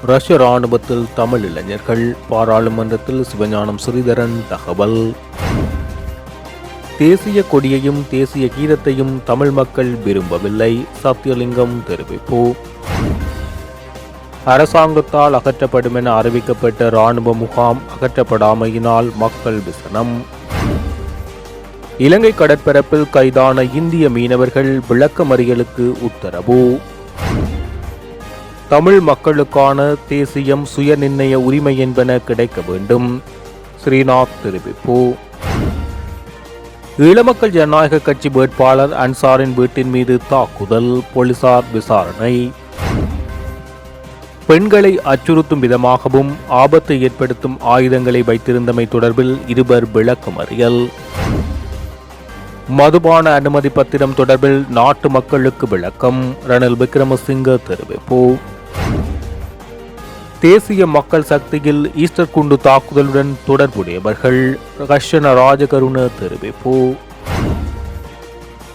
ரஷ்ய ராணுவத்தில் தமிழ் இளைஞர்கள், பாராளுமன்றத்தில் சிவஞானம் ஸ்ரீதரன் தகவல். தேசிய கொடியையும் தேசிய கீதத்தையும் தமிழ் மக்கள் விரும்பவில்லை, சத்தியலிங்கம் தெரிவிப்பு. அரசாங்கத்தால் அகற்றப்படும் என அறிவிக்கப்பட்ட இராணுவ முகாம் அகற்றப்படாமையினால் மக்கள் விசனம். இலங்கை கடற்பரப்பில் கைதான இந்திய மீனவர்கள் விளக்கமறியலுக்கு உத்தரவு. தமிழ் மக்களுக்கான தேசியம் சுயநிர்ணய உரிமை என்பன கிடைக்க வேண்டும், ஸ்ரீநாத் தெரிவிப்பு. ஈழமக்கள் ஜனநாயக கட்சி வேட்பாளர் அன்சாரின் வீட்டின் மீது தாக்குதல், போலீசார் விசாரணை. பெண்களை அச்சுறுத்தும் விதமாகவும் ஆபத்தை ஏற்படுத்தும் ஆயுதங்களை வைத்திருந்தமை தொடர்பில் இருவர் விளக்கமறியல். மதுபான அனுமதி பத்திரம் தொடர்பில் நாட்டு மக்களுக்கு விளக்கம், ரணில் விக்ரமசிங்க தெரிவிப்பு. தேசிய மக்கள் சக்தியில் ஈஸ்டர் குண்டு தாக்குதலுடன் தொடர்புடையவர்கள், ரஷ்யன ராஜகருண தெரிவிப்பு.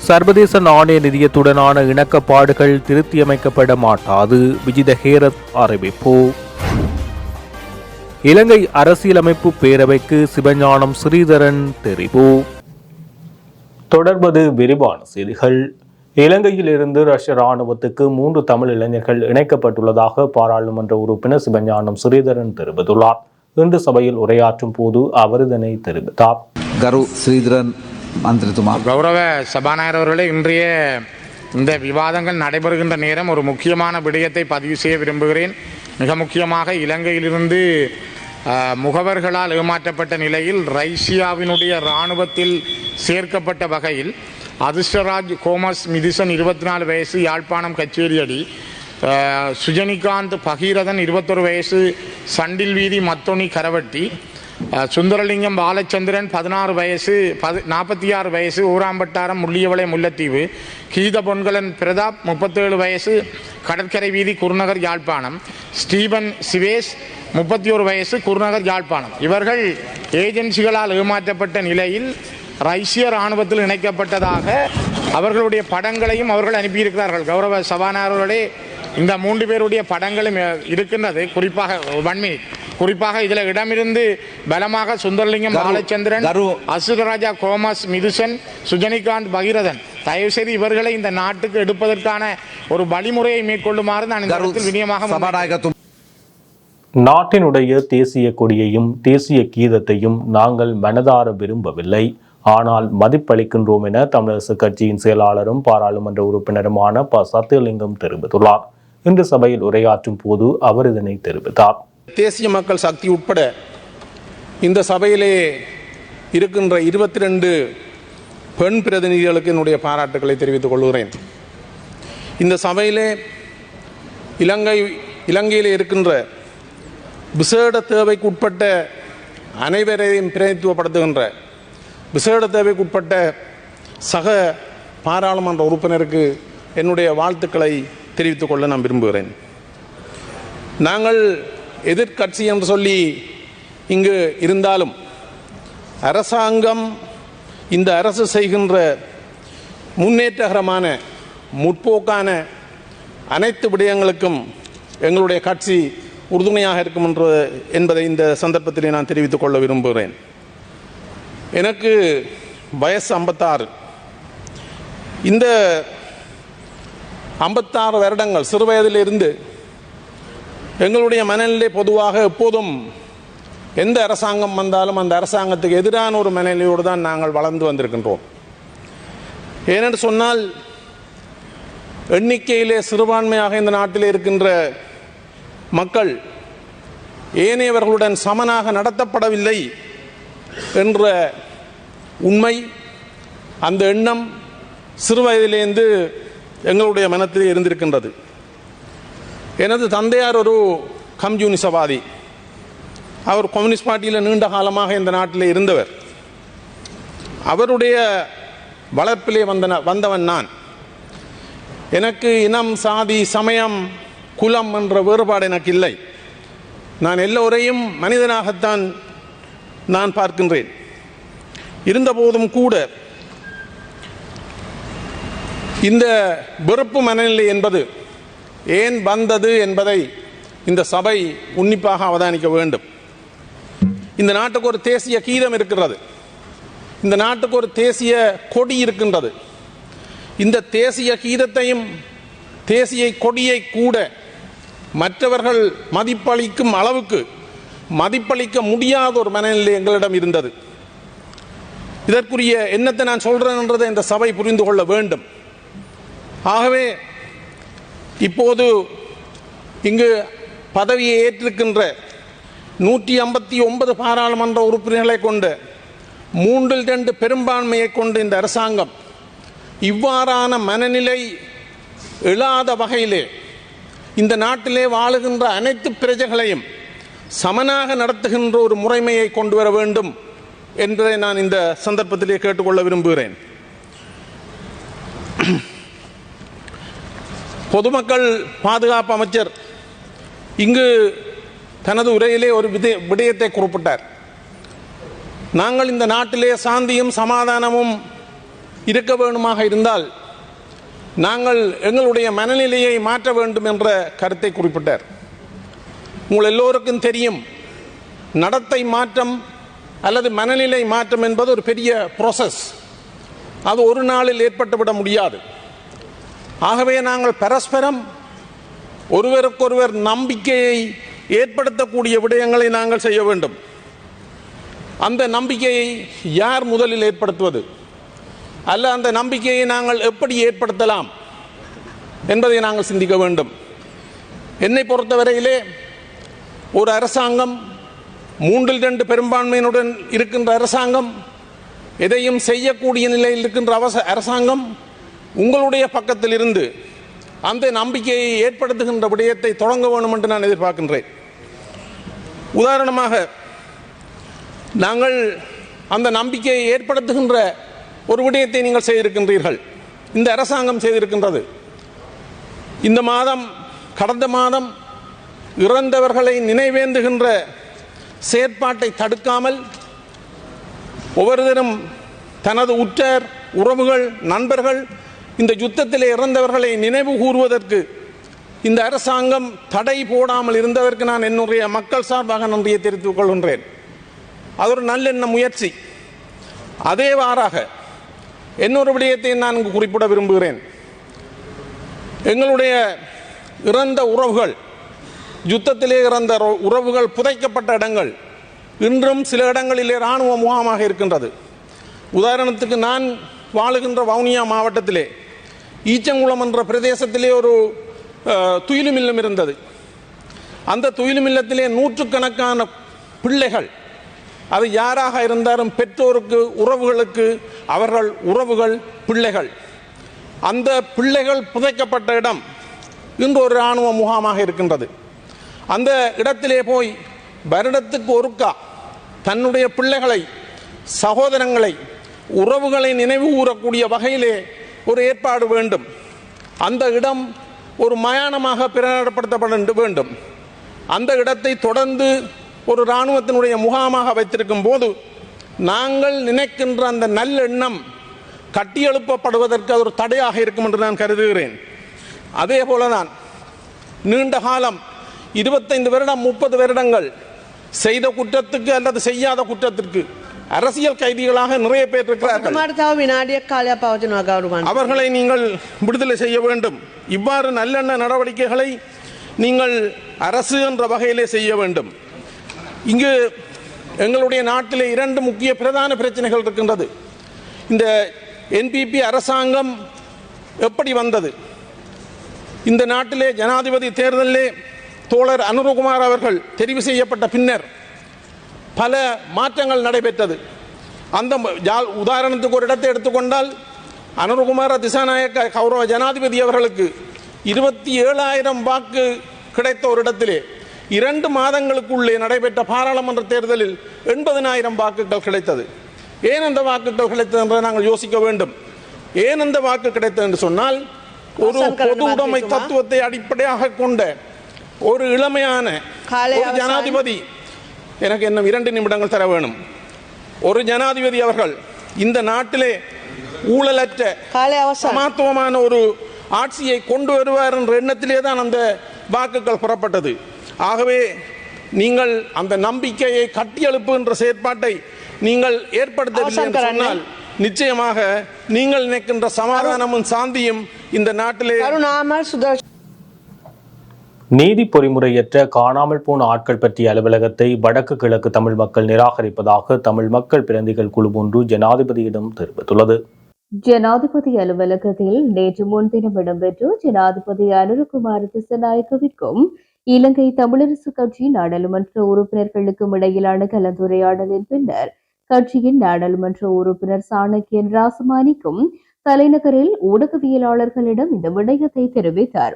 சர்வதேச நாணய நிதியத்துடனான இணக்கப்பாடுகள் திருத்தியமைக்கப்பட மாட்டாது, விஜித ஹேரத் அறிவிப்பு. இலங்கை அரசியலமைப்பு பேரவைக்கு சிவஞானம் ஸ்ரீதரன் தெரிவு. தொடர்வது விரிவான செய்திகள். இலங்கையில் இருந்து ரஷ்ய ராணுவத்துக்கு 3 தமிழ் இளைஞர்கள் இணைக்கப்பட்டுள்ளதாக பாராளுமன்ற உறுப்பினர் சிவஞானம் ஸ்ரீதரன் தெரிவித்துள்ளார். இன்று சபையில் உரையாற்றும் போது அவர் இதனை தெரிவித்தார். கரு ஸ்ரீதரன் மந்திரித்துமா. கௌரவ சபாநாயகர் அவர்களே, இன்றைய இந்த விவாதங்கள் நடைபெறுகின்ற நேரம் ஒரு முக்கியமான விடயத்தை பதிவு செய்ய விரும்புகிறேன். மிக முக்கியமாக இலங்கையிலிருந்து முகவர்களால் ஏமாற்றப்பட்ட நிலையில் ரஷ்யாவினுடைய இராணுவத்தில் சேர்க்கப்பட்ட வகையில் அதிர்ஷ்டராஜ் கோமஸ் மிதிசன் 24 வயசு, யாழ்ப்பாணம் கச்சேரியடி. சுஜனிகாந்த் பகீரதன் 21 வயசு, சண்டில் வீதி மத்தொனி கரவட்டி. சுந்தரலிங்கம் பாலச்சந்திரன் 16 வயசு, 46 வயசு, ஊராம்பட்டாரம் முள்ளியவளை முல்லைத்தீவு. கீத பொன்கலன் பிரதாப் 37 வயசு, கடற்கரை வீதி குருநகர் யாழ்ப்பாணம். ஸ்டீபன் சிவேஸ் 31 வயசு, குருநகர் யாழ்ப்பாணம். இவர்கள் ஏஜென்சிகளால் ஏமாற்றப்பட்ட நிலையில் ரஷ்ய இராணுவத்தில் இணைக்கப்பட்டதாக அவர்களுடைய படங்களையும் அவர்கள் அனுப்பியிருக்கிறார்கள். கௌரவ சபாநாயகர்களே, இந்த 3 பேருடைய படங்களும் இருக்கின்றது. குறிப்பாக இதில் இடமிருந்து பலமாக சுந்தரலிங்கம் பாலச்சந்திரன், அசுரராஜா கோமஸ் மிதுசன், சுஜனிகாந்த் பகீரதன். தயவுசெய்து இவர்களை இந்த நாட்டுக்கு எடுப்பதற்கான ஒரு வழிமுறையை மேற்கொள்ளுமாறு நான் இந்த இடத்தில் விநியமாக. நாட்டினுடைய தேசிய கொடியையும் தேசிய கீதத்தையும் நாங்கள் மனதார விரும்பவில்லை, ஆனால் மதிப்பளிக்கின்றோம் என தமிழரசு கட்சியின் செயலாளரும் பாராளுமன்ற உறுப்பினருமான ப. சத்தியலிங்கம் தெரிவித்துள்ளார். இன்று சபையில் உரையாற்றும் போது அவர் இதனை தெரிவித்தார். தேசிய மக்கள் சக்தி உட்பட இந்த சபையிலே இருக்கின்ற 22 பெண் பிரதிநிதிகளுக்கு என்னுடைய பாராட்டுக்களை தெரிவித்துக் கொள்கிறேன். இந்த சபையிலே இலங்கையிலே இருக்கின்ற விசேட தேவைக்கு உட்பட்ட அனைவரையும் பிரதிநிதித்துவப்படுத்துகின்ற விசேட தேவைக்கு உட்பட்ட சக பாராளுமன்ற உறுப்பினருக்கு என்னுடைய வாழ்த்துக்களை தெரிவித்துக் கொள்ள நான் விரும்புகிறேன். நாங்கள் எதிர்கட்சி என்று சொல்லி இங்கு இருந்தாலும் அரசாங்கம் இந்த அரசு செய்கின்ற முன்னேற்றகரமான முற்போக்கான அனைத்து விடயங்களுக்கும் எங்களுடைய கட்சி உறுதுணையாக இருக்கும் என்பதை இந்த சந்தர்ப்பத்திலே நான் தெரிவித்துக் கொள்ள விரும்புகிறேன். எனக்கு வயசு 56. இந்த 56 வருடங்கள் சிறு வயதிலிருந்து எங்களுடைய மனநிலை பொதுவாக எப்போதும் எந்த அரசாங்கம் வந்தாலும் அந்த அரசாங்கத்துக்கு எதிரான ஒரு மனநிலையோடு தான் நாங்கள் வளர்ந்து வந்திருக்கின்றோம். ஏனென்று சொன்னால் எண்ணிக்கையிலே சிறுபான்மையாக இந்த நாட்டில் இருக்கின்ற மக்கள் ஏனையவர்களுடன் சமனாக நடத்தப்படவில்லை என்ற உண்மை, அந்த எண்ணம் சிறு வயதிலேருந்து எங்களுடைய மனத்தில் இருந்திருக்கின்றது. எனது தந்தையார் ஒரு கம்யூனிசவாதி. அவர் கம்யூனிஸ்ட் பார்ட்டியில் நீண்ட காலமாக இந்த நாட்டில் இருந்தவர். அவருடைய வளர்ப்பிலே வந்தவன் நான். எனக்கு இனம், சாதி, சமயம், குலம் என்ற வேறுபாடு எனக்கு இல்லை. நான் எல்லோரையும் மனிதனாகத்தான் நான் பார்க்கின்றேன். இருந்தபோதும் கூட இந்த வெறுப்பு மனநிலை என்பது ஏன் வந்தது என்பதை இந்த சபை உன்னிப்பாக அவதானிக்க வேண்டும். இந்த நாட்டுக்கு ஒரு தேசிய கீதம் இருக்கிறது. இந்த நாட்டுக்கு ஒரு தேசிய கொடி இருக்கின்றது. இந்த தேசிய கீதத்தையும் தேசிய கொடியை கூட மற்றவர்கள் மதிப்பளிக்கும் அளவுக்கு மதிப்பளிக்க முடியாத ஒரு மனநிலை எங்களிடம் இருந்தது. இதற்குரிய என்னத்தை நான் சொல்றேன் என்றதை இந்த சபை புரிந்து கொள்ள வேண்டும். ஆகவே இப்போது இங்கு பதவியை ஏற்றிருக்கின்ற 159 பாராளுமன்ற உறுப்பினர்களை கொண்டு 3/2 பெரும்பான்மையை கொண்டு இந்த அரசாங்கம் இவ்வாறான மனநிலை எழாத வகையிலே இந்த நாட்டிலே வாழுகின்ற அனைத்து பிரஜைகளையும் சமனாக நடத்துகின்ற ஒரு முறைமையை கொண்டு வர வேண்டும் என்பதை நான் இந்த சந்தர்ப்பத்திலே கேட்டுக்கொள்ள விரும்புகிறேன். பொதுமக்கள் பாதுகாப்பு அமைச்சர் இங்கு தனது உரையிலே ஒரு விடயத்தை குறிப்பிட்டார். நாங்கள் இந்த நாட்டிலே சாந்தியும் சமாதானமும் இருக்க வேண்டுமாக இருந்தால் நாங்கள் எங்களுடைய மனநிலையை மாற்ற வேண்டும் என்ற கருத்தை குறிப்பிட்டார். உங்கள் எல்லோருக்கும் தெரியும், நடத்தை மாற்றம் அல்லது மனநிலை மாற்றம் என்பது ஒரு பெரிய ப்ராசஸ். அது ஒரு நாளில் ஏற்பட்டுவிட முடியாது. ஆகவே நாங்கள் பரஸ்பரம் ஒருவருக்கொருவர் நம்பிக்கையை ஏற்படுத்தக்கூடிய விடயங்களை நாங்கள் செய்ய வேண்டும். அந்த நம்பிக்கையை யார் முதலில் ஏற்படுத்துவது, அல்ல அந்த நம்பிக்கையை நாங்கள் எப்படி ஏற்படுத்தலாம் என்பதை நாங்கள் சிந்திக்க வேண்டும். என்னை பொறுத்தவரையிலே ஒரு அரசாங்கம் 3/2 பெரும்பான்மையினுடன் இருக்கின்ற அரசாங்கம், எதையும் செய்யக்கூடிய நிலையில் இருக்கின்ற அரசாங்கம் உங்களுடைய பக்கத்தில் இருந்து அந்த நம்பிக்கையை ஏற்படுத்துகின்ற விடயத்தை தொடங்க வேண்டும் என்று நான் எதிர்பார்க்கின்றேன். உதாரணமாக நாங்கள் அந்த நம்பிக்கையை ஏற்படுத்துகின்ற ஒரு விடயத்தை நீங்கள் செய்திருக்கின்றீர்கள், இந்த அரசாங்கம் செய்திருக்கின்றது. இந்த மாதம், கடந்த மாதம் இறந்தவர்களை நினைவேந்துகின்ற செயற்பாட்டை தடுக்காமல் ஒவ்வொருவரும் தனது உற்றார் உறவுகள் நண்பர்கள் இந்த யுத்தத்திலே இறந்தவர்களை நினைவு கூறுவதற்கு இந்த அரசாங்கம் தடை போடாமல் இருந்ததற்கு நான் என்னுடைய மக்கள் சார்பாக நன்றியை தெரிவித்துக் கொள்கின்றேன். அது ஒரு நல்லெண்ண முயற்சி. அதேவாறாக இன்னொரு விடயத்தை நான் இங்கு குறிப்பிட விரும்புகிறேன். எங்களுடைய இறந்த உறவுகள், யுத்தத்திலே இறந்த உறவுகள் புதைக்கப்பட்ட இடங்கள் இன்றும் சில இடங்களிலே இராணுவ முகாமாக இருக்கின்றது. உதாரணத்துக்கு நான் வாழுகின்ற வவுனியா மாவட்டத்திலே ஈச்சங்குளம் என்ற பிரதேசத்திலே ஒரு துயிலுமில்லம் இருந்தது. அந்த துயிலுமில்லத்திலே 100கணக்கான பிள்ளைகள், அது யாராக இருந்தாலும் பெற்றோருக்கு உறவுகளுக்கு அவர்கள் உறவுகள் பிள்ளைகள், அந்த பிள்ளைகள் புதைக்கப்பட்ட இடம் இன்று ஒரு இராணுவ முகாமாக இருக்கின்றது. அந்த இடத்திலே போய் வருடத்துக்கு ஒருக்கா தன்னுடைய பிள்ளைகளை, சகோதரங்களை, உறவுகளை நினைவு கூறக்கூடிய வகையிலே ஒரு ஏற்பாடு வேண்டும். அந்த இடம் ஒரு மயானமாக பிரகடனப்படுத்தப்பட வேண்டும். அந்த இடத்தை தொடர்ந்து ஒரு இராணுவத்தினுடைய முகாமாக வைத்திருக்கும் போது நாங்கள் நினைக்கின்ற அந்த நல்லெண்ணம் கட்டியெழுப்பப்படுவதற்கு அது ஒரு தடையாக இருக்கும் என்று நான் கருதுகிறேன். அதே போலதான் நீண்ட காலம் 25 வருடம் 30 வருடங்கள் செய்த குற்றத்துக்கு அல்லது செய்யாத குற்றத்திற்கு அரசியல் கைதிகளாக நிறைய பேர் இருக்கிறார்கள். அவர்களை நீங்கள் விடுதலை செய்ய வேண்டும். இவ்வாறு நல்லெண்ண நடவடிக்கைகளை நீங்கள் அரசு என்ற வகையிலே செய்ய வேண்டும். இங்கு எங்களுடைய நாட்டிலே 2 முக்கிய பிரதான பிரச்சனைகள் இருக்கின்றது. இந்த NPP அரசாங்கம் எப்படி வந்தது? இந்த நாட்டிலே ஜனாதிபதி தேர்தலிலே தோழர் அனுரகுமார் அவர்கள் தெரிவு செய்யப்பட்ட பின்னர் பல மாற்றங்கள் நடைபெற்றது. அந்த உதாரணத்துக்கு ஒரு இடத்தை எடுத்துக்கொண்டால் அனுரகுமார திசாநாயக்க கௌரவ ஜனாதிபதி அவர்களுக்கு 27,000 வாக்கு கிடைத்த ஒரு இடத்திலே 2 மாதங்களுக்குள்ளே நடைபெற்ற பாராளுமன்ற தேர்தலில் 80,000 வாக்குகள் கிடைத்தது. ஏன் அந்த வாக்குகள் கிடைத்தது என்று நாங்கள் யோசிக்க வேண்டும். ஏன் அந்த வாக்கு கிடைத்தது என்று சொன்னால், ஒரு பொது உடைமை தத்துவத்தை அடிப்படையாக கொண்ட ஒரு இளமையான ஒரு ஜனாதிபதி, எனக்கு இன்னும் 2 நிமிடங்கள் தர வேணும், ஒரு ஜனாதிபதி அவர்கள் இந்த நாட்டிலே ஊழலற்ற சமத்துவமான ஒரு ஆட்சியை கொண்டு வருவார் என்ற எண்ணத்திலே தான் அந்த வாக்குகள் புறப்பட்டது. ஆகவே நீங்கள் அந்த நம்பிக்கையை கட்டியெழுப்புகின்ற செயற்பாட்டை நீங்கள் ஏற்படுத்தவில்லை என்று சொன்னால் நிச்சயமாக நீங்கள் நினைக்கின்ற சமாதானமும் சாந்தியும் இந்த நாட்டிலே நீதி பொறிமுறையற்ற காணாமல் போன ஆட்கள் பற்றிய அலுவலகத்தை வடக்கு கிழக்கு தமிழ் மக்கள் நிராகரிப்பதாக தமிழ் மக்கள் பிரதிநிதிகள் குழு ஒன்று ஜனாதிபதியிடம் தெரிவித்துள்ளது. ஜனாதிபதி அலுவலகத்தில் நேற்று முன்தினம் இடம்பெற்ற ஜனாதிபதி அனுரகுமார திசாநாயக்கவிற்கும் இலங்கை தமிழரசு கட்சி நாடாளுமன்ற உறுப்பினர்களுக்கும் இடையிலான கலந்துரையாடலின் பின்னர் கட்சியின் நாடாளுமன்ற உறுப்பினர் சாணக்கியன் ராசமானிக்கும் தலைநகரில் ஊடகவியலாளர்களிடம் இந்த விடயத்தை தெரிவித்தார்.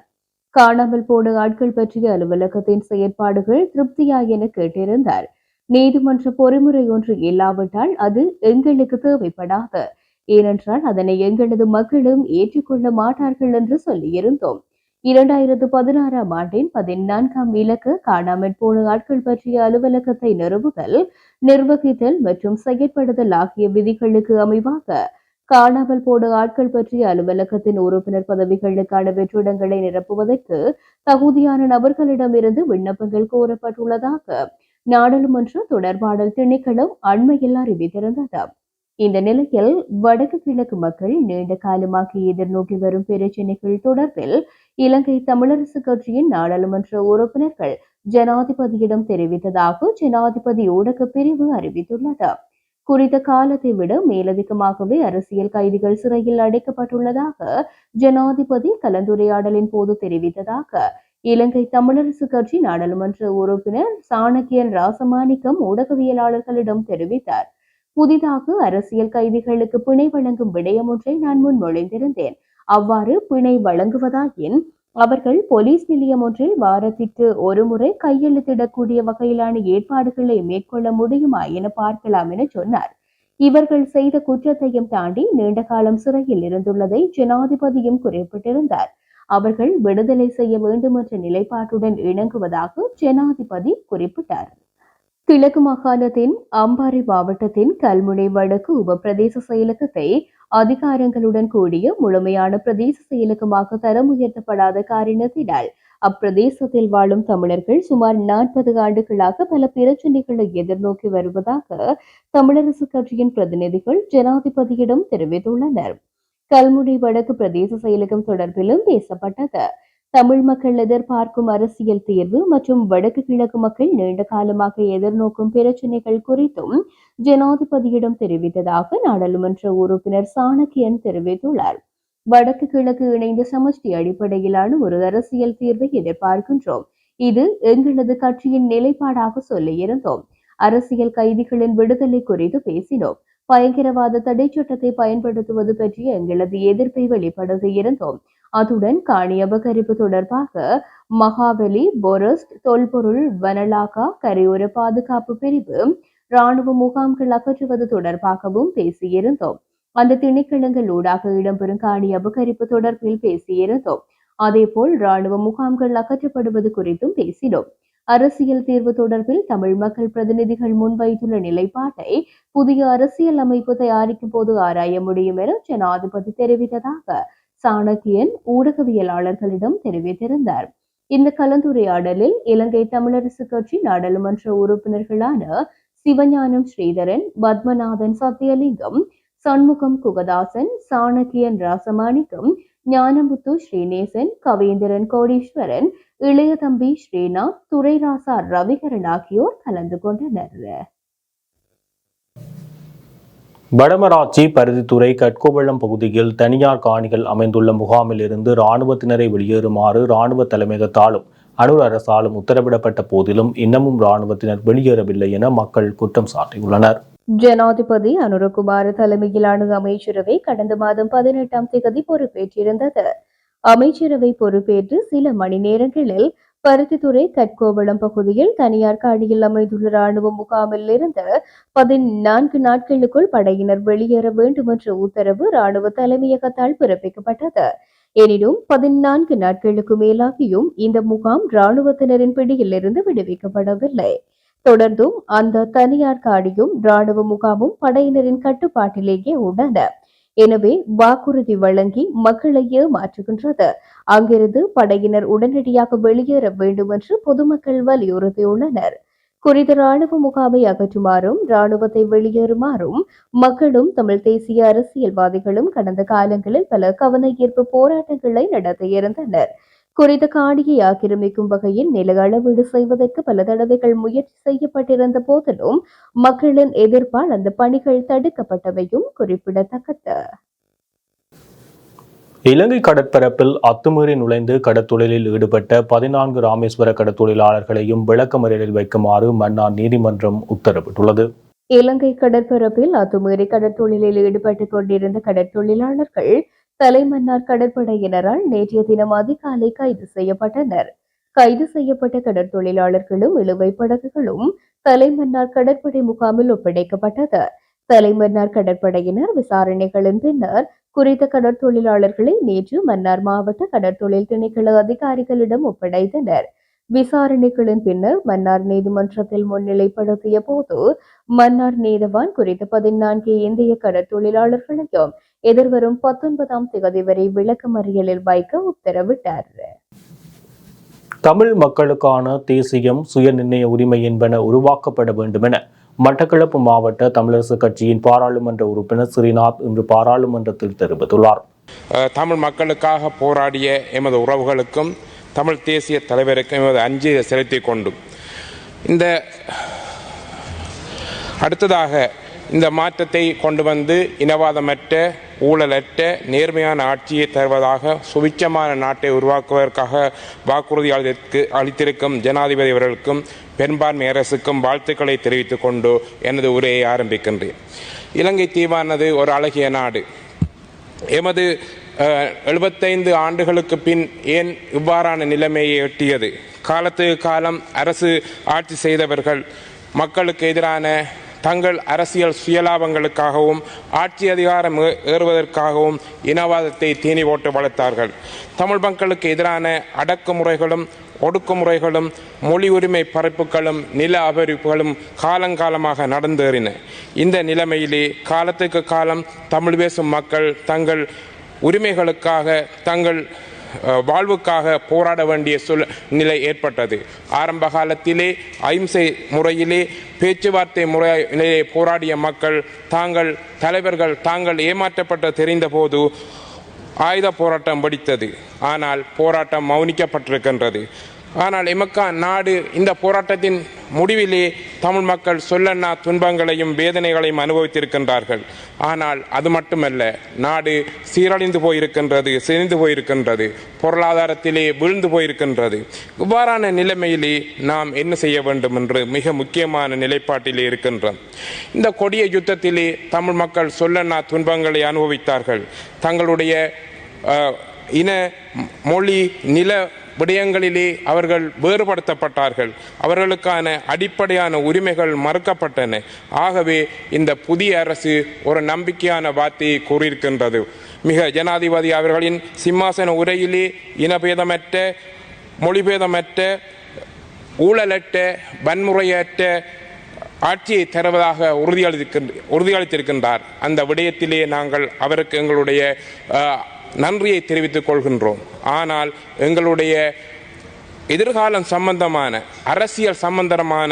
காணாமல் போன ஆட்கள் பற்றிய அலுவலகத்தின் செயற்பாடுகள் திருப்தியா என கேட்டிருந்தார். நீதிமன்ற பொறிமுறை ஒன்று இல்லாவிட்டால் அது எங்களுக்கு தேவைப்படாது, ஏனென்றால் அதனை எங்களது மக்களும் ஏற்றுக்கொள்ள மாட்டார்கள் என்று சொல்லியிருந்தோம். 2016ஆம் ஆண்டின் 14ஆம் இலக்கு காணாமல் போன ஆட்கள் பற்றிய அலுவலகத்தை நிறுவுதல், நிர்வகித்தல் மற்றும் செயற்படுதல் ஆகிய விதிகளுக்கு அமைவாக காணாமல் போன ஆட்கள் பற்றிய அலுவலகத்தின் உறுப்பினர் பதவிகளுக்கான வெற்றிடங்களை நிரப்புவதற்கு தகுதியான நபர்களிடமிருந்து விண்ணப்பங்கள் கோரப்பட்டுள்ளதாக நாடாளுமன்ற தொடர்பாடல் திணைக்களம் அண்மையில் அறிவித்திருந்தது. இந்த நிலையில் வடக்கு கிழக்கு மக்கள் நீண்ட காலமாக எதிர்நோக்கி வரும் பிரச்சினைகள் தொடர்பில் இலங்கை தமிழரசு கட்சியின் நாடாளுமன்ற உறுப்பினர்கள் ஜனாதிபதியிடம் தெரிவித்ததாக ஜனாதிபதி ஊடக பிரிவு அறிவித்துள்ளது. குறித்த காலத்தை விட மேலதிகமாகவே அரசியல் கைதிகள் சிறையில் அடைக்கப்பட்டுள்ளதாக ஜனாதிபதி கலந்துரையாடலின் போது தெரிவித்ததாக இலங்கை தமிழரசு கட்சி நாடாளுமன்ற உறுப்பினர் சாணக்கியன் ராசமாணிக்கம் ஊடகவியலாளர்களிடம் தெரிவித்தார். புதிதாக அரசியல் கைதிகளுக்கு பிணை வழங்கும் விடயம் ஒன்றை நான் முன்மொழிந்திருந்தேன். அவ்வாறு பிணை வழங்குவதாயின் அவர்கள் போலீஸ் நிலையம் ஒன்றில் வாரத்திற்கு ஒருமுறை கையெழுத்திடக்கூடிய வகையிலான ஏற்பாடுகளை மேற்கொள்ள முடியுமா என பார்க்கலாம் என சொன்னார். இவர்கள் செய்த குற்றத்தையும் தாண்டி நீண்ட காலம் சிறையில் இருந்துள்ளதை ஜனாதிபதியும் குறிப்பிட்டிருந்தார். அவர்கள் விடுதலை செய்ய வேண்டும் என்ற நிலைப்பாட்டுடன் இணங்குவதாக ஜனாதிபதி குறிப்பிட்டார். கிழக்கு மாகாணத்தின் அம்பாறை மாவட்டத்தின் கல்முனை வடக்கு உப பிரதேச செயலகத்தை அதிகாரங்களுடன் கூடிய முழுமையான பிரதேச செயலகமாக தரம் உயர்த்தப்படாத காரணத்தினால் அப்பிரதேசத்தில் வாழும் தமிழர்கள் சுமார் 40 ஆண்டுகளாக பல பிரச்சினைகளை எதிர்நோக்கி வருவதாக தமிழரசு கட்சியின் பிரதிநிதிகள் ஜனாதிபதியிடம் தெரிவித்துள்ளனர். கல்முனை வடக்கு பிரதேச செயலகம் தொடர்பிலும் பேசப்பட்டது. தமிழ் மக்கள் எதிர்பார்க்கும் அரசியல் தீர்வு மற்றும் வடக்கு கிழக்கு மக்கள் நீண்ட காலமாக எதிர்நோக்கும் பிரச்சினைகள் குறித்தும் ஜனாதிபதியிடம் தெரிவித்ததாக நாடாளுமன்ற உறுப்பினர் சாணக்கியன் தெரிவித்துள்ளார். வடக்கு கிழக்கு இணைந்த சமஷ்டி அடிப்படையிலான ஒரு அரசியல் தீர்வை எதிர்பார்க்கின்றோம். இது எங்களது கட்சியின் நிலைப்பாடாக சொல்லியிருந்தோம். அரசியல் கைதிகளின் விடுதலை குறித்து பேசினோம். பயங்கரவாத தடை சட்டத்தை பயன்படுத்துவது பற்றிய எங்களது எதிர்ப்பை வெளிப்படுத்தியிருந்தோம். அத்துடன் காணி அபகரிப்பு தொடர்பாக மகாவலி, பொரஸ்ட், தொல்பொருள், வனலாகா, கரையோர பாதுகாப்பு பிரிவு, ராணுவ முகாம்கள் அகற்றுவது தொடர்பாகவும் பேசியிருந்தோம். அந்த திணைக்களங்கள் ஊடாக இடம்பெறும் காணி அபகரிப்பு தொடர்பில் பேசியிருந்தோம். அதேபோல் ராணுவ முகாம்கள் அகற்றப்படுவது குறித்தும் பேசினோம். அரசியல் தீர்வு தொடர்பில் தமிழ் மக்கள் பிரதிநிதிகள் முன்வைத்துள்ள நிலைப்பாட்டை புதிய அரசியல் அமைப்பு தயாரிக்கும் போது ஆராய முடியும் என ஜனாதிபதி தெரிவித்ததாக சாணக்கியன் ஊடகவியலாளர்களிடம் தெரிவித்திருந்தார். இந்த கலந்துரையாடலில் இலங்கை தமிழரசு கட்சி நாடாளுமன்ற உறுப்பினர்களான சிவஞானம் ஸ்ரீதரன், பத்மநாதன் சத்தியலிங்கம், சண்முகம் குகதாசன், சாணக்கியன் ராசமாணிக்கம், ஞானமுத்து ஸ்ரீநேசன், கவேந்திரன் கோடீஸ்வரன், இளையதம்பி ஸ்ரீநாத், துரைராசா ரவிகரன் ஆகியோர் கலந்து கொண்டனர். வடமராட்சி பருத்தித்துறை கட்கோவளம் பகுதியில் தனியார் காணிகள் அமைந்துள்ள முகாமில் இருந்து இராணுவத்தினரை வெளியேறுமாறு இராணுவ தலைமையகத்தாலும் அனுர் அரசாலும் உத்தரவிடப்பட்ட போதிலும் இன்னமும் இராணுவத்தினர் வெளியேறவில்லை என மக்கள் குற்றம் சாட்டியுள்ளனர். ஜனாதிபதி அனுரகுமார தலைமையிலான அமைச்சரவை கடந்த மாதம் 18ஆம் தேதி பொறுப்பேற்றிருந்தது. அமைச்சரவை பொறுப்பேற்று சில மணி நேரங்களில் பருத்தித்துறை கட்கோவளம் பகுதியில் தனியார் காணியில் அமைந்துள்ள ராணுவ முகாமில் இருந்து 14 நாட்களுக்குள் படையினர் வெளியேற வேண்டும் என்ற உத்தரவு ராணுவ தலைமையகத்தால் பிறப்பிக்கப்பட்டது. எனினும் 14 நாட்களுக்கு மேலாகியும் இந்த முகாம் ராணுவத்தினரின் பிடியில் இருந்து விடுவிக்கப்படவில்லை. தொடர்ந்தும் அந்த தனியார் காணியும் ராணுவ முகாமும் படையினரின் கட்டுப்பாட்டிலேயே உள்ளன. எனவே வாக்குறுதி வழங்கி மக்களை ஏமாற்றுகின்றது. அங்கிருந்து படையினர் உடனடியாக வெளியேற வேண்டும் என்று பொதுமக்கள் வலியுறுத்தியுள்ளனர். குறித்த ராணுவ முகாமை அகற்றுமாறும் ராணுவத்தை வெளியேறுமாறும் மக்களும் தமிழ் தேசிய அரசியல்வாதிகளும் கடந்த காலங்களில் பல கவன ஈர்ப்பு போராட்டங்களை நடத்தியிருந்தனர். குறித்த காணியை ஆக்கிரமிக்கும் வகையில் நில அளவீடு செய்வதற்கு பல தடவைகள் முயற்சி செய்யப்பட்டிருந்த போதிலும் மக்களின் எதிர்ப்பால் அந்த பணிகள் தடுக்கப்பட்டவையும் குறிப்பிடத்தக்கது. இலங்கை கடற்பரப்பில் அத்துமீறி நுழைந்து கடத்தொழிலில் ஈடுபட்ட 14 ராமேஸ்வர கடற்தொழிலாளர்களையும் விளக்கமறியலில் வைக்குமாறு மன்னார் நீதிமன்றம் உத்தரவிட்டுள்ளது. இலங்கை கடற்பரப்பில் அத்துமீறி கடற்தொழிலில் ஈடுபட்டுக் கொண்டிருந்த கடற்தொழிலாளர்கள் தலைமன்னார் கடற்படையினரால் நேற்றைய தினம் அதிகாலை கைது செய்யப்பட்டனர். கைது செய்யப்பட்ட கடற்தொழிலாளர்களும் இழுவை படகுகளும் தலைமன்னார் கடற்படை முகாமில் ஒப்படைக்கப்பட்டது. தலைமன்னார் கடற்படையினர் விசாரணைகளின் பின்னர் குறித்த கடற்தொழிலாளர்களை நேற்று மன்னார் மாவட்ட கடற்தொழில் திணைக்கள அதிகாரிகளிடம் ஒப்படைத்தனர். விசாரணைகளின் பின்னர் மன்னார் நீதிமன்றத்தில் முன்னிலைப்படுத்திய போது மன்னார் நீதவான் குறித்த 14 இந்திய கடற்தொழிலாளர்களையும் எதிர்வரும் 19ஆம் தேதி வரை விளக்கமறியலில் வைக்க உத்தரவிட்டார். தமிழ் மக்களுக்கான தேசியம், சுயநிர்ணய உரிமை என்பன உருவாக்கப்பட வேண்டும் என மட்டக்களப்பு மாவட்ட தமிழரசு கட்சியின் பாராளுமன்ற உறுப்பினர் ஸ்ரீநாத் இன்று பாராளுமன்றத்தில் தெரிவித்துள்ளார். தமிழ் மக்களுக்காக போராடிய எமது உறவுகளுக்கும் தமிழ் தேசிய தலைவருக்கும் எமது அஞ்சலியை செலுத்திக் கொண்டு அடுத்ததாக இந்த மாற்றத்தை கொண்டு வந்து இனவாதமற்ற, ஊழலற்ற, நேர்மையான ஆட்சியை தருவதாக சுபிட்சமான நாட்டை உருவாக்குவதற்காக வாக்குறுதி அளித்திருக்கும் ஜனாதிபதி அவர்களுக்கும் பெரும்பான்மை அரசுக்கும் வாழ்த்துக்களை தெரிவித்துக் கொண்டு எனது உரையை ஆரம்பிக்கின்றேன். இலங்கை தீவானது ஒரு அழகிய நாடு. எமது 75 ஆண்டுகளுக்கு பின் ஏன் இவ்வாறான நிலைமையை எட்டியது? காலத்துக்கு காலம் அரசு ஆட்சி செய்தவர்கள் மக்களுக்கு எதிரான தங்கள் அரசியல் சுயலாபங்களுக்காகவும் ஆட்சி அதிகாரம் ஏறுவதற்காகவும் இனவாதத்தை தீனி போட்டு வளர்த்தார்கள். தமிழ் மக்களுக்கு எதிரான அடக்குமுறைகளும் ஒடுக்குமுறைகளும் மொழி உரிமை பறிப்புகளும் நில அபகரிப்புகளும் காலங்காலமாக நடந்தேறின. இந்த நிலைமையிலே காலத்துக்கு காலம் தமிழ் பேசும் மக்கள் தங்கள் உரிமைகளுக்காக, தங்கள் வாழ்வுக்காக போராட வேண்டிய நிலை ஏற்பட்டது. ஆரம்ப காலத்திலே அகிம்சை முறையிலே, பேச்சுவார்த்தை முறையிலே போராடிய மக்கள் தாங்கள் தலைவர்கள் தாங்கள் ஏமாற்றப்பட்ட தெரிந்த போது ஆயுத போராட்டம் வெடித்தது. ஆனால் போராட்டம் மௌனிக்கப்பட்டிருக்கின்றது. ஆனால் எமக்கா நாடு இந்த போராட்டத்தின் முடிவிலே தமிழ் மக்கள் சொல்லன்னா துன்பங்களையும் வேதனைகளையும் அனுபவித்திருக்கின்றார்கள். ஆனால் அது மட்டுமல்ல, நாடு சீரழிந்து போயிருக்கின்றது, சிதைந்து போயிருக்கின்றது, பொருளாதாரத்திலே வீழ்ந்து போயிருக்கின்றது. இவ்வாறான நிலைமையிலே நாம் என்ன செய்ய வேண்டும் என்று மிக முக்கியமான நிலைப்பாட்டிலே இருக்கின்றோம். இந்த கொடிய யுத்தத்திலே தமிழ் மக்கள் சொல்லன்னா துன்பங்களை அனுபவித்தார்கள். தங்களுடைய இன, மொழி, நில விடயங்களிலே அவர்கள் வேறுபடுத்தப்பட்டார்கள். அவர்களுக்கான அடிப்படையான உரிமைகள் மறுக்கப்பட்டன. ஆகவே இந்த புதிய அரசு ஒரு நம்பிக்கையான வார்த்தையை கூறியிருக்கின்றது. மிக ஜனாதிபதி அவர்களின் சிம்மாசன உரையிலே இனபேதமற்ற, மொழிபேதமற்ற, ஊழலற்ற, வன்முறையற்ற ஆட்சியை தருவதாக உறுதியளித்திருக்கின்றார். அந்த விடயத்திலே நாங்கள் அவருக்கு எங்களுடைய நன்றியை தெரிவித்துக் கொள்கின்றோம். ஆனால் எங்களுடைய எதிர்காலம் சம்பந்தமான, அரசியல் சம்பந்தமான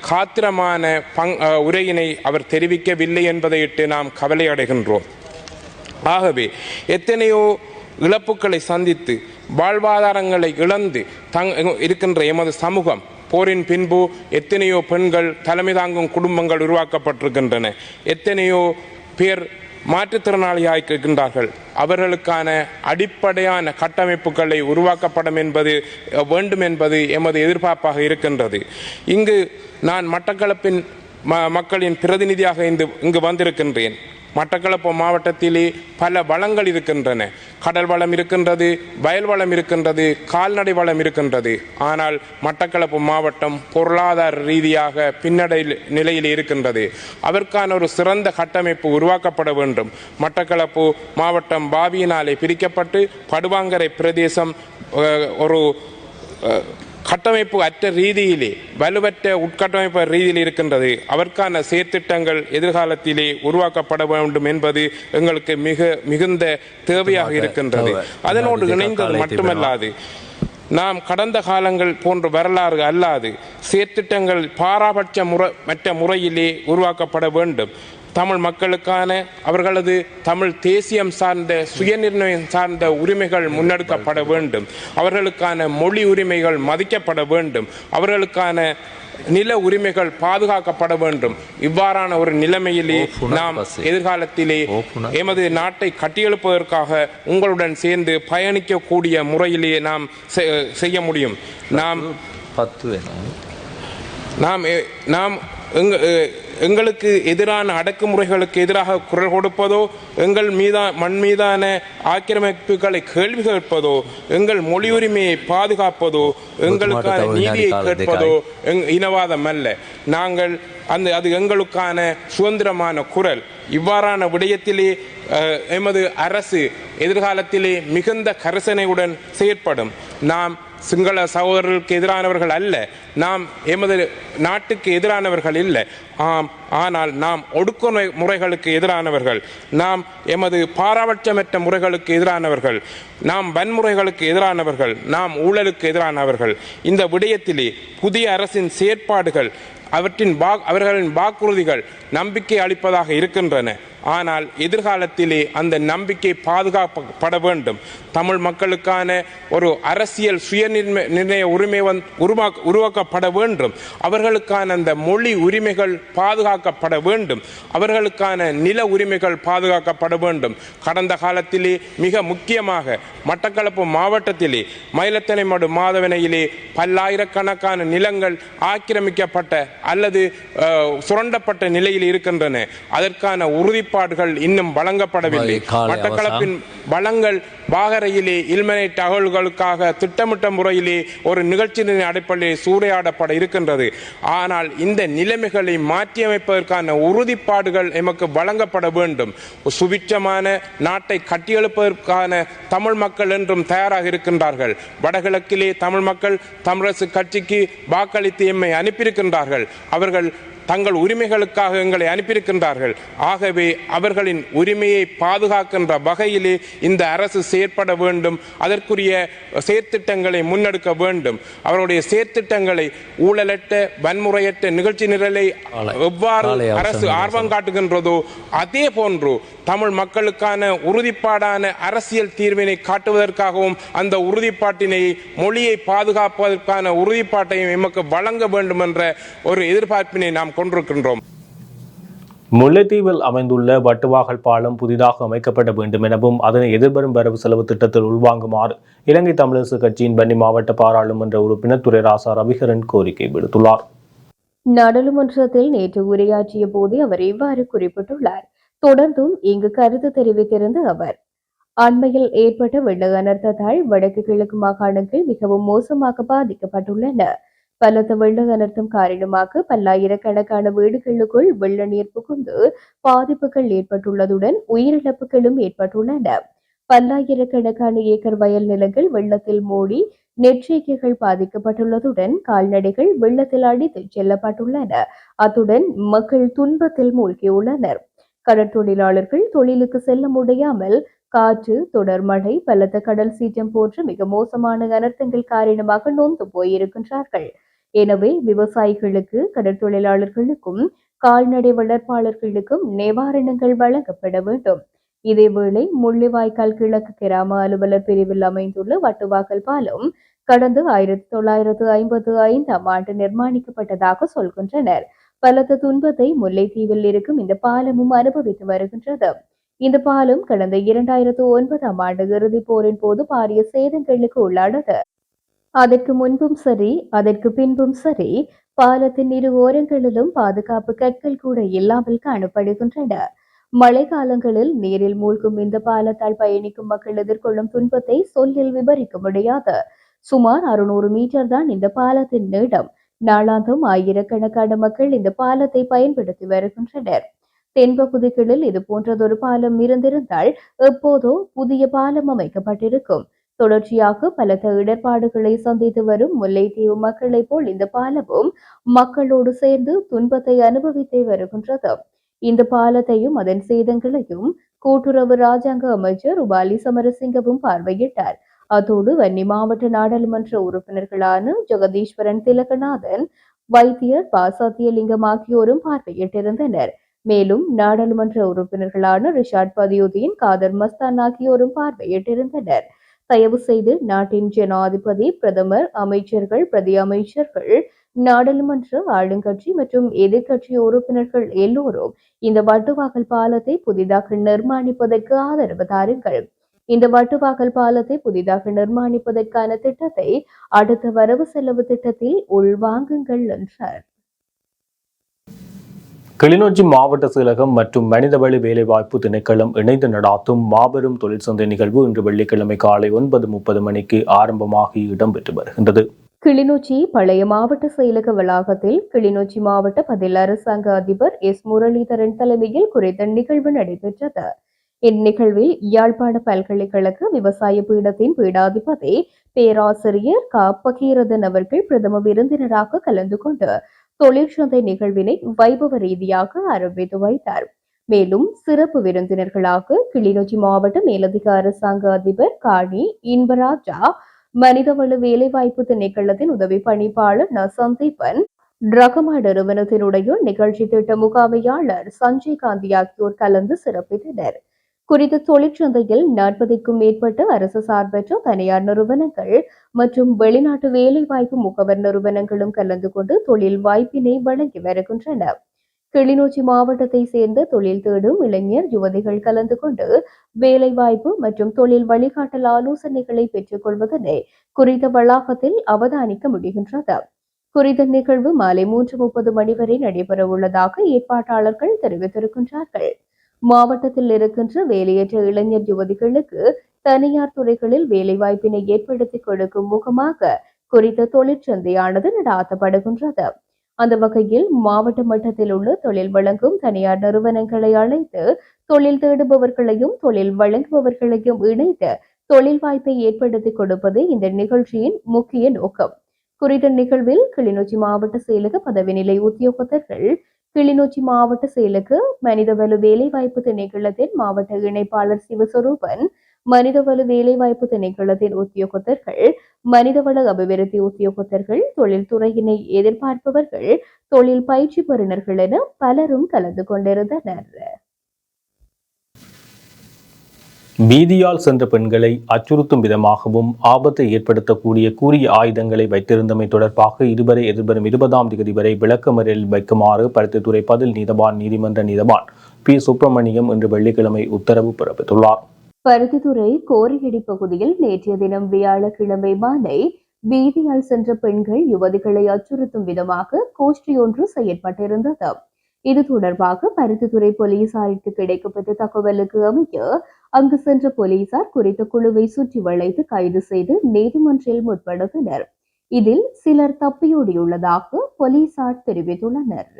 காத்திரமான உரையினை அவர் தெரிவிக்கவில்லை என்பதையிட்டு நாம் கவலை அடைகின்றோம். ஆகவே எத்தனையோ இழப்புகளை சந்தித்து வாழ்வாதாரங்களை இழந்து இருக்கின்ற எமது சமூகம், போரின் பின்பு எத்தனையோ பெண்கள், தலைமை தாங்கும் குடும்பங்கள் உருவாக்கப்பட்டிருக்கின்றன. எத்தனையோ பேர் மாற்றுத்திறனாளியாக இருக்கின்றார்கள். அவர்களுக்கான அடிப்படையான கட்டமைப்புகளை உருவாக்கப்படும் வேண்டும் என்பது எமது எதிர்பார்ப்பாக இருக்கின்றது. இங்கு நான் மட்டக்களப்பின் மக்களின் பிரதிநிதியாக இங்கு வந்திருக்கின்றேன். மட்டக்களப்பு மாவட்டத்திலே பல வளங்கள் இருக்கின்றன. கடல் வளம் இருக்கின்றது, வயல் வளம் இருக்கின்றது, கால்நடை வளம் இருக்கின்றது. ஆனால் மட்டக்களப்பு மாவட்டம் பொருளாதார ரீதியாக பின்னடை நிலையில் இருக்கின்றது. அதற்கான ஒரு சிறந்த கட்டமைப்பு உருவாக்கப்பட வேண்டும். மட்டக்களப்பு மாவட்டம் பாவியினாலே பிரிக்கப்பட்டு படுவாங்கரை பிரதேசம் ஒரு கட்டமைப்பு அற்ற ரீதியிலே வலுவற்ற உட்கட்டமைப்பு ரீதியில் இருக்கின்றது. அவருக்கான செயற்திட்டங்கள் எதிர்காலத்திலே உருவாக்கப்பட வேண்டும் என்பது எங்களுக்கு மிகுந்த தேவையாக இருக்கின்றது. அதனோடு இணைந்தது மட்டுமல்லாது நாம் கடந்த காலங்கள் போன்ற வரலாறு அல்லாது செயற்திட்டங்கள் பாராபட்ச மற்ற முறையிலே உருவாக்கப்பட வேண்டும். தமிழ் மக்களுக்கான அவர்களது தமிழ் தேசியம் சார்ந்த சுயநிர்ணயம் சார்ந்த உரிமைகள் முன்னெடுக்கப்பட வேண்டும். அவர்களுக்கான மொழி உரிமைகள் மதிக்கப்பட வேண்டும். அவர்களுக்கான நில உரிமைகள் பாதுகாக்கப்பட வேண்டும். இவ்வாறான ஒரு நிலைமையிலே நாம் எதிர்காலத்திலே எமது நாட்டை கட்டியெழுப்பதற்காக உங்களுடன் சேர்ந்து பயணிக்கக்கூடிய முறையிலே நாம் செய்ய முடியும். நாம் எங்களுக்கு எதிரான அடக்குமுறைகளுக்கு எதிராக குரல் கொடுப்பதோ, எங்கள் மண் மீதான ஆக்கிரமிப்புகளை கேள்வி கேட்பதோ, எங்கள் மொழி உரிமையை பாதுகாப்பதோ, எங்களுக்கான நீதியை கேட்பதோ இனவாதம் அல்ல. நாங்கள் அது எங்களுக்கான சுதந்திரமான குரல். இவ்வாறான விடயத்திலே எமது அரசு எதிர்காலத்திலே மிகுந்த கரிசனையுடன் செயற்படும். நாம் சிங்கள சகோதரர்களுக்கு எதிரானவர்கள் அல்ல, நாம் எமது நாட்டுக்கு எதிரானவர்கள் இல்லை. ஆனால் நாம் ஒடுக்குமுறை முறைகளுக்கு எதிரானவர்கள், நாம் எமது பாரபட்சமற்ற முறைகளுக்கு எதிரானவர்கள், நாம் வன்முறைகளுக்கு எதிரானவர்கள், நாம் ஊழலுக்கு எதிரானவர்கள். இந்த விடயத்திலே புதிய அரசின் செயற்பாடுகள் அவர்களின் வாக்குறுதிகள் நம்பிக்கை அளிப்பதாக இருக்கின்றன. ஆனால் எதிர்காலத்திலே அந்த நம்பிக்கை பாதுகாக்கப்பட வேண்டும். தமிழ் மக்களுக்கான ஒரு அரசியல் சுயநிர்ணய உரிமை உருவாக்கப்பட வேண்டும். அவர்களுக்கான அந்த மொழி உரிமைகள் பாதுகாக்கப்பட வேண்டும். அவர்களுக்கான நில உரிமைகள் பாதுகாக்கப்பட வேண்டும். கடந்த காலத்திலே மிக முக்கியமாக மட்டக்களப்பு மாவட்டத்திலே மயிலத்தனைமடு மாதவனையிலே பல்லாயிரக்கணக்கான நிலங்கள் ஆக்கிரமிக்கப்பட்ட அல்லது சுரண்டப்பட்ட நிலையில் இருக்கின்றன. அதற்கான உறுதிப்பாடுகள் இன்னும் வழங்கப்படவில்லை. மட்டக்களப்பின் வளங்கள் வாகரையிலே இல்மனைட் அகழ்வுகளுக்காக திட்டமிட்ட முறையிலே ஒரு நிகழ்ச்சியின் அடிப்படையில் சூறையாடப்பட இருக்கின்றது. ஆனால் இந்த நிலைமைகளை மாற்றியமைப்பதற்கான உறுதிப்பாடுகள் எமக்கு வழங்கப்பட வேண்டும். சுபிட்சமான நாட்டை கட்டியெழுப்பதற்கான தமிழ் மக்கள் என்றும் தயாராக இருக்கின்றார்கள். வடகிழக்கிலே தமிழ் மக்கள் தமிழரசு கட்சிக்கு வாக்களித்து எம்மை அனுப்பியிருக்கின்றார்கள். அவர்கள் தங்கள் உரிமைகளுக்காக எங்களை அனுப்பியிருக்கின்றார்கள். ஆகவே அவர்களின் உரிமையை பாதுகாக்கின்ற வகையிலே இந்த அரசு செயற்பட வேண்டும். அதற்குரிய செயற்திட்டங்களை முன்னெடுக்க வேண்டும். அவருடைய செயற்திட்டங்களை ஊழலற்ற வன்முறையற்ற நிகழ்ச்சி நிரலை எவ்வாறு அரசு ஆர்வம் காட்டுகின்றதோ அதே போன்று தமிழ் மக்களுக்கான உறுதிப்பாடான அரசியல் தீர்வினை காட்டுவதற்காகவும் அந்த உறுதிப்பாட்டினை மொழியை பாதுகாப்பதற்கான உறுதிப்பாட்டையும் எமக்கு வழங்க வேண்டும் என்ற ஒரு எதிர்பார்ப்பினை நாம் கொண்டிருக்கின்றோம். முல்லைத்தீவில் அமைந்துள்ள வட்டுவாகல் பாலம் புதிதாக அமைக்கப்பட வேண்டும் எனவும் அதனை எதிர்வரும் வரவு செலவு திட்டத்தில் உள்வாங்குமாறு இலங்கை தமிழரசு கட்சியின் வன்னி மாவட்ட பாராளுமன்ற உறுப்பினர் துரைராசா ரவிகரன் கோரிக்கை விடுத்துள்ளார். நாடாளுமன்றத்தில் நேற்று உரையாற்றிய போது அவர் இவ்வாறு குறிப்பிட்டுள்ளார். தொடர்ந்தும் இங்கு கருத்து தெரிவித்திருந்த அவர், அண்மையில் ஏற்பட்ட வெள்ள அனர்த்தத்தால் வடக்கு கிழக்கு மாகாணங்கள் மிகவும் மோசமாக பாதிக்கப்பட்டுள்ளன. பலத்த வெள்ள அனர்த்தம் காரணமாக பல்லாயிரக்கணக்கான வீடுகளுக்குள் வெள்ள நீர் புகுந்து பாதிப்புகள் ஏற்பட்டுள்ளதுடன் உயிரிழப்புகளும் ஏற்பட்டுள்ளன. பல்லாயிரக்கணக்கான ஏக்கர் வயல் நிலங்கள் வெள்ளத்தில் மூடி நெற்செய்கைகள் பாதிக்கப்பட்டுள்ளதுடன் கால்நடைகள் வெள்ளத்தில் அடித்து செல்லப்பட்டுள்ளன. அத்துடன் மக்கள் துன்பத்தில் மூழ்கியுள்ளனர். கடற்தொழிலாளர்கள் தொழிலுக்கு செல்ல முடியாமல் காற்று, தொடர் மழை, பலத்த கடல் சீற்றம் போன்ற மிக மோசமான அனர்த்தங்கள் காரணமாக நொந்து போயிருக்கின்றார்கள். எனவே விவசாயிகளுக்கு, கடற்தொழிலாளர்களுக்கும், கால்நடை வளர்ப்பாளர்களுக்கும் நிவாரணங்கள் வழங்கப்பட வேண்டும். இதேவேளை முள்ளிவாய்க்கால் கிழக்கு கிராம அலுவலர் பிரிவில் அமைந்துள்ள வட்டுவாகல் பாலம் கடந்த 1955ஆம் ஆண்டு நிர்மாணிக்கப்பட்டதாக சொல்கின்றனர். பலத்த துன்பத்தை முல்லைத்தீவில் இருக்கும் இந்த பாலமும் அனுபவித்து வருகின்றது. இந்த பாலம் கடந்த 2009ஆம் ஆண்டு இறுதிப் போரின் போது பாரிய சேதங்களுக்கு உள்ளானது. அதற்கு முன்பும் சரி, அதற்கு பின்பும் சரி, பாலத்தின் இரு ஓரங்களிலும் பாதுகாப்பு கற்கள் கூட இல்லாமல் காணப்படுகின்றன. மழை காலங்களில் நீரில் மூழ்கும் இந்த பாலத்தால் பயணிக்கும் மக்கள் எதிர்கொள்ளும் துன்பத்தை சொல்லில் விவரிக்க முடியாது. சுமார் 600 மீட்டர் தான் இந்த பாலத்தின் நீளம். நாளாந்தம் ஆயிரக்கணக்கான மக்கள் இந்த பாலத்தை பயன்படுத்தி வருகின்றனர். தென்பகுதிகளில் இது போன்றதொரு பாலம் இருந்திருந்தால் எப்போதோ புதிய பாலம் அமைக்கப்பட்டிருக்கும். தொடர்ச்சியாக பலத்த இடர்பாடுகளை சந்தித்து வரும் முல்லைத்தீவு மக்களைப் போல் இந்த பாலமும் மக்களோடு சேர்ந்து துன்பத்தை அனுபவித்தே வருகின்றது. இந்த பாலத்தையும் அதன் சேதங்களையும் கூட்டுறவு ராஜாங்க அமைச்சர் உபாலி சமரசிங்கவும் பார்வையிட்டார். அத்தோடு வன்னி மாவட்ட நாடாளுமன்ற உறுப்பினர்களான ஜெகதீஸ்வரன் திலகநாதன், வைத்தியர் ப சத்தியலிங்கம் ஆகியோரும் பார்வையிட்டிருந்தனர். மேலும் நாடாளுமன்ற உறுப்பினர்களான ரிஷாட் பதியுதீன், காதர் மஸ்தான் ஆகியோரும் பார்வையிட்டிருந்தனர். தயவு செய்து நாட்டின் ஜனாதிபதி, பிரதமர், அமைச்சர்கள், பிரதி அமைச்சர்கள், நாடாளுமன்ற ஆளுங்கட்சி மற்றும் எதிர்க்கட்சி உறுப்பினர்கள் எல்லோரும் இந்த வட்டுவாக்கல் பாலத்தை புதிதாக நிர்மாணிப்பதற்கு ஆதரவு தாருங்கள். இந்த வட்டுவாக்கல் பாலத்தை புதிதாக நிர்மாணிப்பதற்கான திட்டத்தை அடுத்த வரவு செலவு திட்டத்தில் உள்வாங்குங்கள் என்றார். கிளிநொச்சி மாவட்ட செயலகம் மற்றும் மனிதவள வேலைவாய்ப்பு திணைக்களம் இணைந்து நடாத்தும் மாபெரும் தொழிற்சந்தை நிகழ்வு இன்று வெள்ளிக்கிழமை காலை 9:30 மணிக்கு ஆரம்பமாகி இடம்பெற்று வருகின்றது. கிளிநொச்சி பழைய மாவட்ட செயலக வளாகத்தில் கிளிநொச்சி மாவட்ட பதில் அரசாங்க அதிபர் எஸ் முரளிதரன் தலைமையில் குறித்த நிகழ்வு நடைபெற்றது. இந்நிகழ்வில் யாழ்ப்பாண பல்கலைக்கழக விவசாய பீடத்தின் பீடாதிபதி பேராசிரியர் க பகீரதன் அவர்கள் பிரதம விருந்தினராக கலந்து கொண்டு தொழிற்சந்தை நிகழ்வினை வைபவ ரீதியாக ஆரம்பித்து வைத்தார். மேலும் சிறப்பு விருந்தினர்களாக கிளிநொச்சி மாவட்ட மேலதிக அரசாங்க அதிபர் காணி இன்பராஜா, மனிதவள வேலைவாய்ப்பு திணைக்களத்தின் உதவி பணிப்பாளர் ந சந்தீபன், ரகமா நிறுவனத்தினுடைய நிகழ்ச்சி திட்ட முகாமையாளர் சஞ்சய் காந்தி ஆகியோர் கலந்து சிறப்பித்தனர். குறித்த தொழிற்சந்தையில் 40க்கும் மேற்பட்ட அரசு சார்பற்ற தனியார் நிறுவனங்கள் மற்றும் வெளிநாட்டு வேலைவாய்ப்பு முகவர் நிறுவனங்களும் கலந்து கொண்டு தொழில் வாய்ப்பினை வழங்கி வருகின்றன. கிளிநொச்சி மாவட்டத்தை சேர்ந்த தொழில் தேடும் இளைஞர் யுவதிகள் கலந்து கொண்டு வேலைவாய்ப்பு மற்றும் தொழில் வழிகாட்டல் ஆலோசனைகளை பெற்றுக் கொள்வதனை குறித்த வளாகத்தில் அவதானிக்க முடிகின்றது. குறித்த நிகழ்வு மாலை 3:30 மணி வரை நடைபெற உள்ளதாக ஏற்பாட்டாளர்கள் தெரிவித்திருக்கின்றார்கள். மாவட்டத்தில் இருக்கின்ற வேலையற்ற இளைஞர் யுவதிகளுக்கு தனியார் துறைகளில் வேலைவாய்ப்பினை ஏற்படுத்தி கொடுக்கும் முகமாக குறித்த தொழிற்சந்தையானது நடாத்தப்படுகின்றது. அந்த வகையில் மாவட்ட மட்டத்தில் உள்ள தொழில் வழங்கும் தனியார் நிறுவனங்களை அழைத்து தொழில் தேடுபவர்களையும் தொழில் வழங்குபவர்களையும் இணைத்து தொழில் வாய்ப்பை ஏற்படுத்தி கொடுப்பது இந்த நிகழ்ச்சியின் முக்கிய நோக்கம். குறித்த நிகழ்வில் கிளிநொச்சி மாவட்ட செயலக பதவி நிலை உத்தியோகத்தர்கள், கிளிநொச்சி மாவட்ட செயலக மனிதவள வேலைவாய்ப்பு திணைக்களத்தின் மாவட்ட இணைப்பாளர் சிவஸ்வரூபன், மனிதவள வேலைவாய்ப்பு திணைக்களத்தின் உத்தியோகத்தர்கள், மனிதவள அபிவிருத்தி உத்தியோகத்தர்கள், தொழில்துறையினை எதிர்பார்ப்பவர்கள், தொழில் பயிற்சி பெறுநர்கள் என பலரும் கலந்து கொண்டிருந்தனர். வீதியால் சென்ற பெண்களை அச்சுறுத்தும் விதமாகவும் ஆபத்தை ஏற்படுத்தக்கூடிய கூறிய ஆயுதங்களை வைத்திருந்தமை தொடர்பாக இருவரை எதிர்வரும் 20ஆம் தேதி வரை விளக்கமறியலில் வைக்குமாறு பருத்தித்துறை பதில் நீதவான் நீதிமன்ற நீதவான் பி சுப்பிரமணியம் இன்று வெள்ளிக்கிழமை உத்தரவு பிறப்பித்துள்ளார். பருத்தித்துறை கோரியடி பகுதியில் நேற்றைய தினம் வியாழக்கிழமை மாலை வீதியால் சென்ற பெண்கள் யுவதிகளை அச்சுறுத்தும் விதமாக கோஷ்டி ஒன்று செயற்பட்டிருந்தது. இது தொடர்பாக பருத்தித்துறை போலீசாருக்கு கிடைக்கப்பட்ட தகவலுக்கு அமைய அங்கு சென்ற போலீசார் குறித்த குழுவை சுற்றி வளைத்து கைது செய்து நீதிமன்றில் முற்படுத்தினர். இதில் சிலர் தப்பியோடியுள்ளதாக போலீசார் தெரிவித்துள்ளனர்.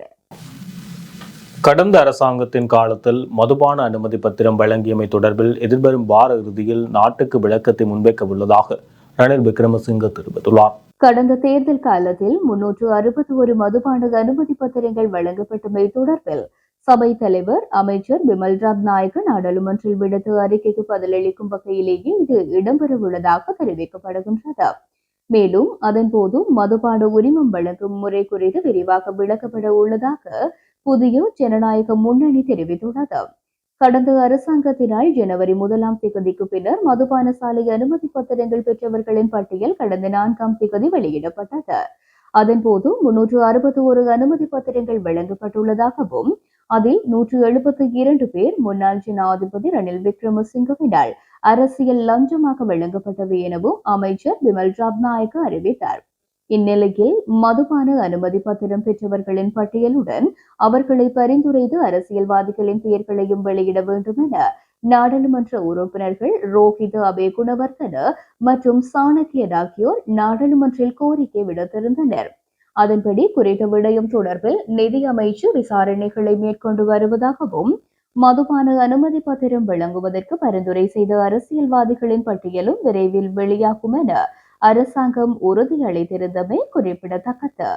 கடந்த அரசாங்கத்தின் காலத்தில் மதுபான அனுமதி பத்திரம் வழங்கியமை தொடர்பில் எதிர்வரும் வார இறுதியில் நாட்டுக்கு விளக்கத்தை முன்வைக்க உள்ளதாக ரணில் விக்ரமசிங்க தெரிவித்துள்ளார். கடந்த தேர்தல் காலத்தில் 361 மதுபான அனுமதி பத்திரங்கள் வழங்கப்பட்டமை தொடர்பில் சபை தலைவர் அமைச்சர் பிமல் ரத்நாயக்க நாடாளுமன்றில் விடுத்த அறிக்கைக்கு பதிலளிக்கும் வகையிலேயே இது இடம்பெறவுள்ளதாக தெரிவிக்கப்படுகின்றது. மேலும் அதன்போது மதுபான உரிமம் வழங்கும் முறை குறித்து விரிவாக விளக்கப்பட உள்ளதாக புதிய ஜனநாயக முன்னணி தெரிவித்துள்ளது. கடந்த அரசாங்கத்தினால் ஜனவரி 1ஆம் தேதிக்கு பின்னர் மதுபான சாலை அனுமதி பத்திரங்கள் பெற்றவர்களின் பட்டியல் கடந்த 4ஆம் தேதி வெளியிடப்பட்டது. அதன்போது 361 அனுமதி பத்திரங்கள் வழங்கப்பட்டுள்ளதாகவும் அதில் 172 பேர் முன்னாள் ஜனாதிபதி ரணில் விக்ரமசிங்கவினால் அரசியல் லஞ்சமாக வழங்கப்பட்டவை எனவும் அமைச்சர் பிமல் ரத்நாயக்க அறிவித்தார். இந்நிலையில் மதுபான அனுமதி பத்திரம் பெற்றவர்களின் பட்டியலுடன் அவர்களை பரிந்துரைத்து அரசியல்வாதிகளின் பெயர்களையும் வெளியிட வேண்டும் என நாடாளுமன்ற உறுப்பினர்கள் ரோஹித் அபே குணவர்தன மற்றும் சாணக்கியன் ஆகியோர் நாடாளுமன்றில் கோரிக்கை விடுத்திருந்தனர். அதன்படி குறித்த விடயம் தொடர்பில் நிதி அமைச்சு விசாரணைகளை மேற்கொண்டு வருவதாகவும் மதுபான அனுமதி பத்திரம் வழங்குவதற்கு பரிந்துரை செய்த அரசியல்வாதிகளின் பட்டியலும் விரைவில் வெளியாகும் என அரசாங்கம் உறுதியளித்திருந்தமை குறிப்பிடத்தக்கது.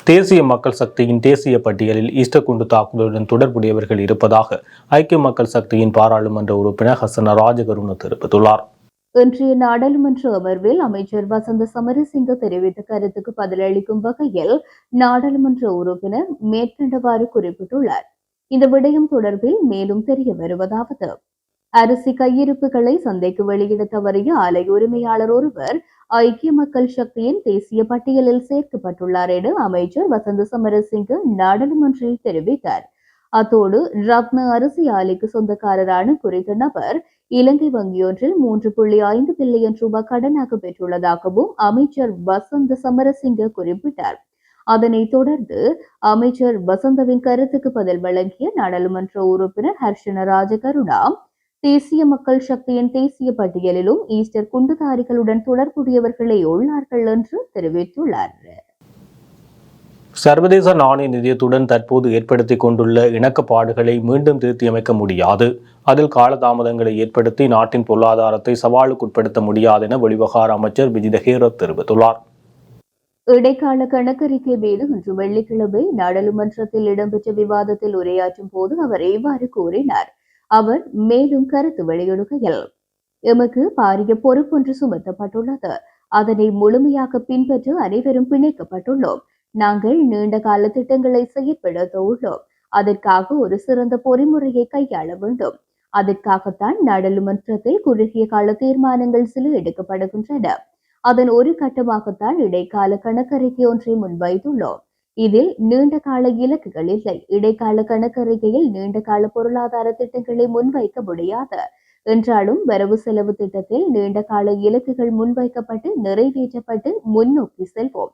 தேசிய மக்கள் சக்தியின் தேசிய பட்டியலில் ஈஸ்டர் குண்டு தாக்குதலுடன் தொடர்புடையவர்கள் இருப்பதாக ஐக்கிய மக்கள் சக்தியின் பாராளுமன்ற உறுப்பினர் ஹசன ராஜகருண தெரிவித்துள்ளார். இன்றைய நாடாளுமன்ற அமர்வில் அமைச்சர் வசந்த சமரசிங்க தெரிவித்த கருத்துக்கு பதிலளிக்கும் வகையில் நாடாளுமன்ற உறுப்பினர் மேற்கண்டவாறு குறிப்பிட்டுள்ளார். இந்த விடயம் தொடர்பில் மேலும் தெரிய வருவதாவது: அரிசி கையிருப்புகளை சந்தைக்கு வெளியிட தவறிய ஆலை உரிமையாளர் ஒருவர் ஐக்கிய மக்கள் சக்தியின் தேசிய பட்டியலில் சேர்க்கப்பட்டுள்ளார் என அமைச்சர் வசந்த சமரசிங்க நாடாளுமன்றில் தெரிவித்தார். அத்தோடு ரத்ன அரிசி ஆலைக்கு சொந்தக்காரரான குறித்த நபர் இலங்கை வங்கியொன்றில் 3.5 பில்லியன் ரூபாய் கடனாக பெற்றுள்ளதாகவும் அமைச்சர் வசந்த சமரசிங்க குறிப்பிட்டார். அதனைத் தொடர்ந்து அமைச்சர் வசந்தவின் கருத்துக்கு பதில் வழங்கிய நாடாளுமன்ற உறுப்பினர் ஹர்ஷன ராஜகருணா தேசிய மக்கள் சக்தியின் தேசிய பட்டியலிலும் ஈஸ்டர் குண்டுதாரிகளுடன் தொடர்புடையவர்களே உள்ளார்கள் என்று தெரிவித்துள்ளார். சர்வதேச நாணய நிதியத்துடன் தற்போது ஏற்படுத்திக் கொண்டுள்ள இணக்கப்பாடுகளை மீண்டும் திருத்தியமைக்க முடியாது. அதில் காலதாமதங்களை ஏற்படுத்தி நாட்டின் பொருளாதாரத்தை சவாலுக்குட்படுத்த முடியாது என வெளிவிவகார அமைச்சர் விஜித ஹேரத் தெரிவித்துள்ளார். இடைக்கால கணக்கறிக்கை மீது இன்று வெள்ளிக்கிழமை நாடாளுமன்றத்தில் இடம்பெற்ற விவாதத்தில் உரையாற்றும் போது அவர் இவ்வாறு கூறினார். அவர் மேலும் கருத்து வெளியிடுகையில், எமக்கு பாரிய பொறுப்பொன்று சுமத்தப்பட்டுள்ளது. அதனை முழுமையாக பின்பற்ற அனைவரும் பிணைக்கப்பட்டுள்ளோம். நாங்கள் நீண்ட கால திட்டங்களை செயற்படுத்த உள்ளோம். அதற்காக ஒரு சிறந்த பொறிமுறையை கையாள வேண்டும். அதற்காகத்தான் நாடாளுமன்றத்தில் குறுகிய கால தீர்மானங்கள் சில எடுக்கப்படுகின்றன. அதன் ஒரு கட்டமாகத்தான் இடைக்கால கணக்கறிக்கை ஒன்றை முன்வைத்துள்ளோம். இதில் நீண்ட கால இலக்குகள் இல்லை. இடைக்கால கணக்கறிக்கையில் நீண்ட கால பொருளாதார திட்டங்களை முன்வைக்க முடியாது என்றாலும் வரவு செலவு திட்டத்தில் நீண்ட கால இலக்குகள் முன்வைக்கப்பட்டு நிறைவேற்றப்பட்டு முன்னோக்கி செல்வோம்.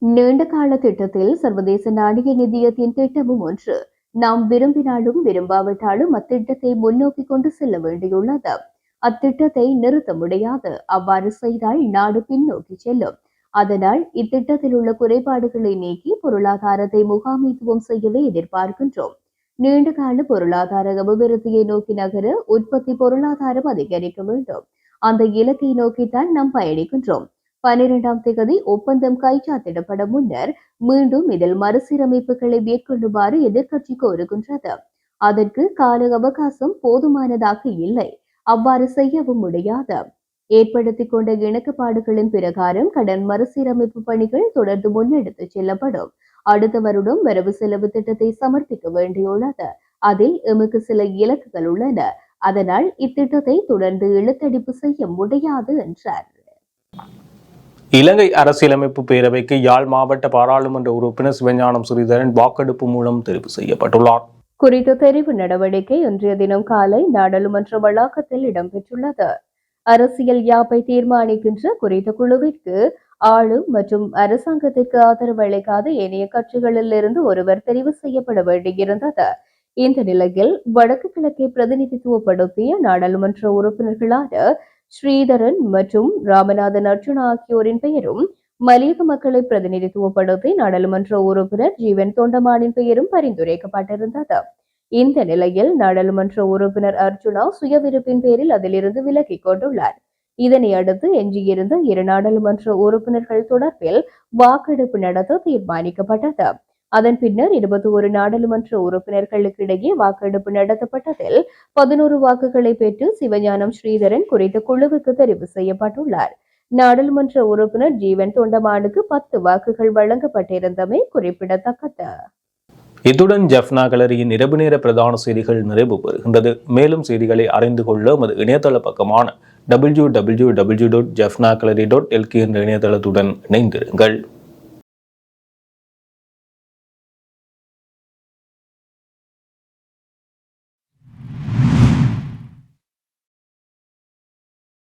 நீண்ட கால திட்டத்தில் சர்வதேச நாணய நிதியத்தின் திட்டமும் ஒன்று. நாம் விரும்பினாலும் விரும்பாவிட்டாலும் அத்திட்டத்தை முன்னோக்கி கொண்டு செல்ல வேண்டியுள்ளது. அத்திட்டத்தை நிறுத்த முடியாது. அவ்வாறு செய்தால் நாடு பின்னோக்கி செல்லும். அதனால் இத்திட்டத்தில் உள்ள குறைபாடுகளை நீக்கி பொருளாதாரத்தை முகாமைத்துவம் செய்யவே எதிர்பார்க்கின்றோம். நீண்டகால பொருளாதார அபிவிருத்தியை நோக்கி நகர உற்பத்தி பொருளாதாரம் அதிகரிக்க வேண்டும். அந்த இலக்கை நோக்கித்தான் நாம் பயணிக்கின்றோம். 12ஆம் தேதி ஒப்பந்தம் கைச்சாத்திடப்பட முன்னர் மீண்டும் இதில் மறுசீரமைப்புகளை மேற்கொள்ளுமாறு எதிர்க்கட்சி கோருகின்றது. அதற்கு கால அவகாசம் போதுமானதாக இல்லை. அவ்வாறு செய்யவும் முடியாது. ஏற்படுத்திக் கொண்ட இணக்கப்பாடுகளின் பிரகாரம் கடன் மறுசீரமைப்பு பணிகள் தொடர்ந்து முன்னெடுத்துச் செல்லப்படும். அடுத்த வருடம் வரவு செலவு திட்டத்தை சமர்ப்பிக்க வேண்டியுள்ளது. அதில் எமக்கு சில இலக்குகள் உள்ளன. அதனால் இத்திட்டத்தை தொடர்ந்து இழுத்தடிப்பு செய்ய முடியாது என்றார். இலங்கை அரசியலமைப்பு பேரவைக்கு யாழ் மாவட்ட பாராளுமன்ற உறுப்பினர் சிவஞானம் ஸ்ரீதரன் வாக்கெடுப்பு மூலம் தெரிவு செய்யப்பட்டுள்ளார். குறித்த தெரிவு நடவடிக்கை இன்றைய தினம் காலை நாடாளுமன்ற வளாகத்தில் இடம்பெற்றுள்ளது. அரசியல் யாப்பை தீர்மானிக்கின்ற குறித்த குழுவிற்கு ஆளும் மற்றும் அரசாங்கத்திற்கு ஆதரவு அளிக்காத ஏனைய கட்சிகளில் இருந்து ஒருவர் தெரிவு செய்யப்பட வேண்டியிருந்தது. இந்த நிலையில் வடக்கு கிழக்கை பிரதிநிதித்துவப்படுத்திய நாடாளுமன்ற உறுப்பினர்களான ஸ்ரீதரன் மற்றும் ராமநாதன் அர்ஜுனா ஆகியோரின் பெயரும் மலையக மக்களை பிரதிநிதித்துவப்படுத்தி நாடாளுமன்ற உறுப்பினர் ஜீவன் தொண்டமானின் பெயரும் பரிந்துரைக்கப்பட்டிருந்தது. இந்த நிலையில் நாடாளுமன்ற உறுப்பினர் அர்ஜுனா சுயவிருப்பின் பேரில் அதிலிருந்து விலகிக் கொண்டுள்ளார். இதனை அடுத்து எஞ்சியிருந்த 2 நாடாளுமன்ற உறுப்பினர்கள் தொடர்பில் வாக்கெடுப்பு நடத்த தீர்மானிக்கப்பட்டது. அதன் பின்னர் 21 நாடாளுமன்ற உறுப்பினர்களுக்கு இடையே வாக்கெடுப்பு நடத்தப்பட்டதில் 11 வாக்குகளை பெற்று சிவஞானம் ஸ்ரீதரன் குறித்த குழுவுக்கு தெரிவு செய்யப்பட்டுள்ளார். நாடாளுமன்ற உறுப்பினர் ஜீவன் தொண்டமானுக்கு 10 வாக்குகள் வழங்கப்பட்டிருந்தமை குறிப்பிடத்தக்கது. இத்துடன் ஜெஃப்னா கேலரியின் இரவு நேர பிரதான செய்திகள் நிறைவு பெறுகின்றது. மேலும் செய்திகளை அறிந்து கொள்ள நமது இணையதள பக்கமான www.jeffnagallery.lk என்ற இணையதளத்துடன் இணைந்திருங்கள்.